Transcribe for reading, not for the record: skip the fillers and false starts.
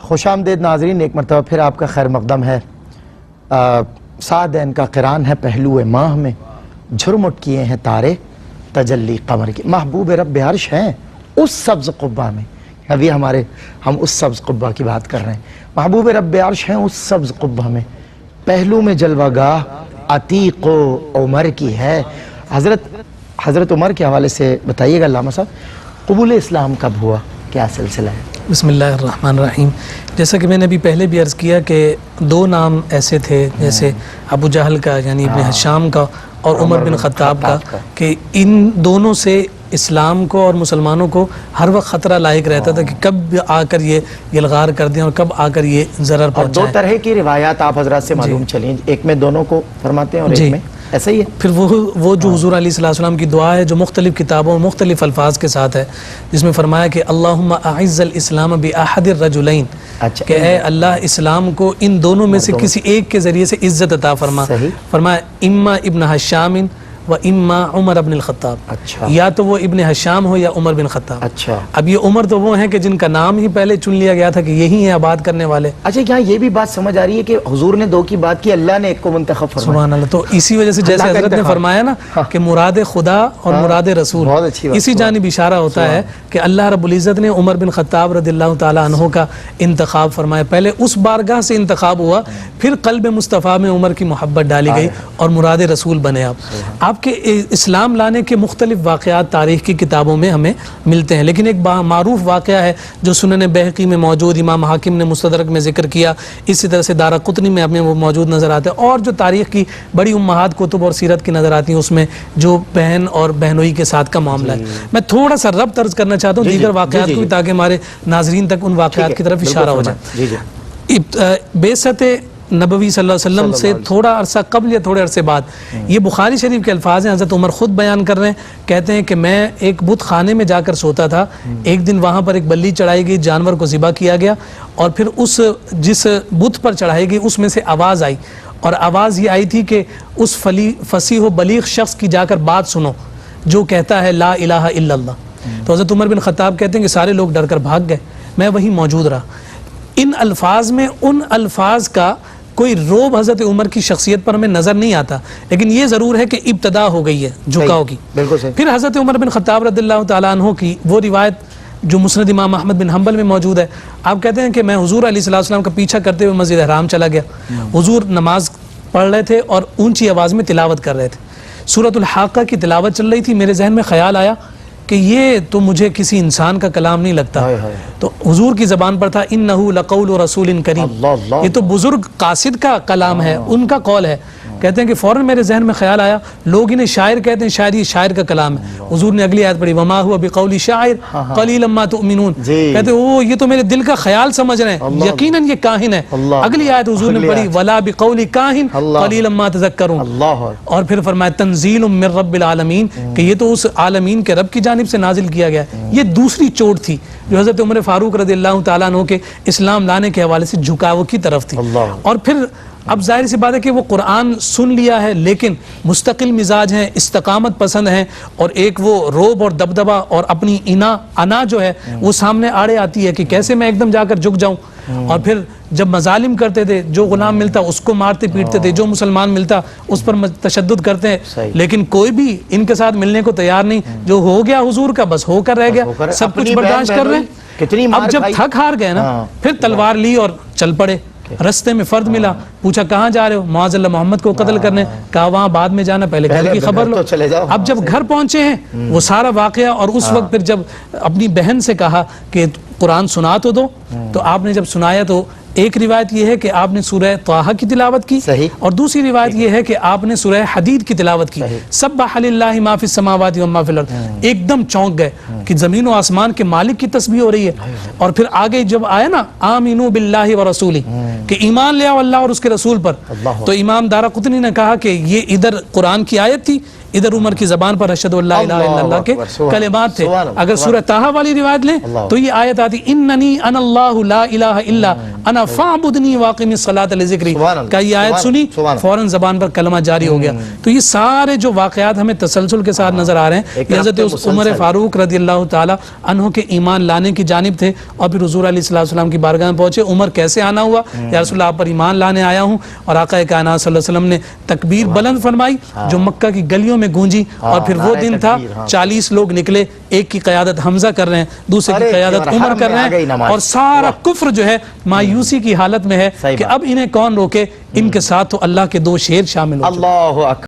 خوش آمدید ناظرین، ایک مرتبہ پھر آپ کا خیر مقدم ہے۔ سعدین کا قرآن ہے پہلو ماہ میں، جھرمٹ کیے ہیں تارے تجلی قمر کی۔ محبوب رب عرش ہیں اس سبز قبہ میں، ابھی ہم اس سبز قبہ کی بات کر رہے ہیں۔ محبوب رب عرش ہیں اس سبز قبہ میں، پہلو میں جلوہ گاہ عتیق و عمر کی ہے۔ حضرت عمر کے حوالے سے بتائیے گا علامہ صاحب، قبول اسلام کب ہوا، کیا سلسلہ ہے؟ بسم اللہ الرحمن الرحیم۔ جیسا کہ میں نے ابھی پہلے بھی عرض کیا کہ دو نام ایسے تھے، جیسے ابو جہل کا یعنی ابن حشام کا اور عمر بن خطاب کا، کہ ان دونوں سے اسلام کو اور مسلمانوں کو ہر وقت خطرہ لاحق رہتا تھا کہ کب آ کر یہ یلغار کر دیں اور کب آ کر یہ ضرر پہنچائیں۔ دو طرح کی روایات آپ حضرات سے معلوم چلیں، ایک میں دونوں کو فرماتے ہیں اور ایک میں ایسا ہی ہے۔ پھر وہ جو حضور علیہ السلام کی دعا ہے جو مختلف کتابوں مختلف الفاظ کے ساتھ ہے، جس میں فرمایا کہ اللہم اعز الاسلام باحد الرجلین، کہ اے اللہ اسلام کو ان دونوں میں سے کسی ایک کے ذریعے سے عزت عطا فرما۔ فرمایا اما ابن حشام و اما عمر ابن الخطاب، یا تو وہ ابن حشام ہو یا عمر بن خطاب۔ اب یہ عمر تو وہ ہیں کہ جن کا نام ہی پہلے چن لیا گیا تھا کہ یہی ہیں آباد کرنے والے۔ اچھا، یہاں یہ بھی بات سمجھ آ رہی ہے کہ حضور نے دو کی بات کی، اللہ نے ایک کو منتخب فرمایا۔ سبحان اللہ۔ تو اسی وجہ سے جیسے حضرت نے فرمایا نا کہ مراد خدا اور مراد رسول، اسی جانب اشارہ ہوتا ہے کہ اللہ رب العزت نے عمر بن خطاب رضی اللہ تعالیٰ عنہ کا انتخاب فرمایا۔ پہلے اس بارگاہ سے انتخاب ہوا، پھر قلب مصطفیٰ میں عمر کی محبت ڈالی گئی اور مراد رسول بنے آپ کے اسلام لانے کے مختلف واقعات تاریخ کی کتابوں میں ہمیں ملتے ہیں، لیکن ایک معروف واقعہ ہے جو سنن بہقی میں موجود، امام حاکم نے مستدرک میں ذکر کیا، اسی طرح سے دارقطنی میں ہمیں وہ موجود نظر آتا ہے، اور جو تاریخ کی بڑی امہات کتب اور سیرت کی نظر آتی ہیں اس میں جو بہن اور بہنوئی کے ساتھ کا معاملہ ہے۔ میں تھوڑا سا ربط عرض کرنا چاہتا ہوں دیگر واقعات کو، تاکہ ہمارے ناظرین تک ان واقعات کی طرف اشارہ ہو جائے۔ بعثت نبوی صلی اللہ علیہ وسلم سے تھوڑا عرصہ قبل یا تھوڑے عرصے بعد، یہ بخاری شریف کے الفاظ ہیں، حضرت عمر خود بیان کر رہے ہیں، کہتے ہیں کہ میں ایک بت خانے میں جا کر سوتا تھا، ایک دن وہاں پر ایک بلی چڑھائی گئی، جانور کو ذبح کیا گیا، اور پھر جس بت پر چڑھائی گئی اس میں سے آواز آئی، اور آواز یہ آئی تھی کہ اس فصیح و بلیغ شخص کی جا کر بات سنو جو کہتا ہے لا الہ الا اللہ۔ تو حضرت عمر بن خطاب کہتے ہیں کہ سارے لوگ ڈر کر بھاگ گئے، میں وہیں موجود رہا۔ ان الفاظ میں ان الفاظ کا کوئی روب حضرت عمر کی شخصیت پر ہمیں نظر نہیں آتا، لیکن یہ ضرور ہے کہ ابتدا ہو گئی ہے جھکاؤ کی۔ پھر حضرت عمر بن خطاب رضی اللہ تعالیٰ عنہ کی وہ روایت جو مسند امام احمد بن حنبل میں موجود ہے، آپ کہتے ہیں کہ میں حضور علیہ السلام کا پیچھا کرتے ہوئے مسجد حرام چلا گیا، حضور نماز پڑھ رہے تھے اور اونچی آواز میں تلاوت کر رہے تھے، سورۃ الحاقہ کی تلاوت چل رہی تھی، میرے ذہن میں خیال آیا کہ یہ تو مجھے کسی انسان کا کلام نہیں لگتا، تو حضور کی زبان پر تھا انہو لقول رسول کریم، یہ تو بزرگ قاصد کا کلام ہے، ان کا قول ہے۔ کہتے ہیں کہ فوراً میرے ذہن میں خیال آیا، لوگ انہیں شاعر کہتے ہیں، شاید یہ شاعر کا کلام ہے۔ حضور نے اگلی آیت پڑھی وما هو بقول شاعر قلیلا ما تؤمنون، کہتے ہیں یہ تو میرے دل کا خیال سمجھ رہے ہیں، یقیناً یہ کاہن ہے۔ اگلی آیت حضور نے پڑھی ولا بقول کاہن قلیلا ما تذکرون، اور پھر فرمایا تنزیل من رب العالمین، کہ یہ تو اس عالمین کے رب کی جانب سے نازل کیا گیا ہے۔ یہ دوسری چوٹ تھی جو حضرت عمر فاروق رضی اللہ تعالیٰ عنہ کے اسلام لانے کے حوالے سے جھکاؤ کی طرف تھی۔ اور پھر اب ظاہر سی بات ہے کہ وہ قرآن سن لیا ہے، لیکن مستقل مزاج ہیں، استقامت پسند ہیں، اور ایک وہ روب اور دبدبہ اور اپنی انا جو ہے وہ سامنے آڑے آتی ہے کہ کیسے میں ایک دم جا کر جھک جاؤں۔ اور پھر جب مظالم کرتے تھے، جو غلام ملتا اس کو مارتے پیٹتے تھے، جو مسلمان ملتا اس پر تشدد کرتے ہیں، لیکن کوئی بھی ان کے ساتھ ملنے کو تیار نہیں، جو ہو گیا حضور کا بس ہو کر رہ گیا، سب کچھ برداشت کر رہے ہیں۔ اب جب تھک ہار گئے نا، پھر تلوار لی اور چل پڑے۔ رستے میں فرد ملا، پوچھا کہاں جا رہے ہو؟ معاذ اللہ محمد کو قتل کرنے، کہا وہاں بعد میں جانا، پہلے گھر کی خبر لو۔ اب جب گھر پہنچے ہیں وہ سارا واقعہ، اور اس وقت پھر جب اپنی بہن سے کہا کہ قرآن سنا تو دو، تو آپ نے جب سنایا تو ایک روایت یہ ہے کہ آپ نے سورہ طٰہٰ کی تلاوت کی، اور دوسری روایت یہ ہے کہ آپ نے سورہ حدید کی تلاوت کی، سبح للہ ما فی السماوات و ما فی الارض۔ ایک دم چونک گئے کہ زمین و آسمان کے مالک کی تسبیح ہو رہی ہے۔ اور پھر آگے جب آیا نا آمنوا باللہ ورسولہ، کہ ایمان لے آؤ اللہ اور اس کے رسول پر، تو امام دارقطنی نے کہا کہ یہ ادھر قرآن کی آیت تھی، ادھر عمر کی زبان پر اشہد ان لا الہ الا اللہ کے کلمات تھے۔ اگر سورہ طٰہٰ والی روایت لیں تو یہ آیت آتی اننی انا اللہ لا الہ الا انا فاعبدنی واقم الصلاۃ لذکری کا یہ آیت سنی فوراً زبان پر کلمہ جاری ہو گیا. تو یہ سارے جو واقعات ہمیں تسلسل کے ساتھ نظر آ رہے ہیں یہ حضرت عمر فاروق رضی اللہ تعالی عنہ کے ایمان لانے کی جانب تھے اور پھر حضور علیہ السلام کی بارگاہ میں پہنچے. عمر کیسے آنا ہوا؟ یا رسول اللہ آپ پر ایمان لانے آیا ہوں. اور آقا کائنات صلی اللہ علیہ وسلم نے تکبیر بلند فرمائی جو مکہ کی گلیوں میں گونجی. اور پھر وہ دن تھا 40 لوگ نکلے, ایک کی قیادت حمزہ کر رہے ہیں, دوسرے کی قیادت عمر کر رہے ہیں, اور سارا کفر جو ہے مایوسی کی حالت میں ہے کہ اب انہیں کون روکے. ان کے ساتھ تو اللہ کے 2 شیر شامل ہو. اللہ اکبر.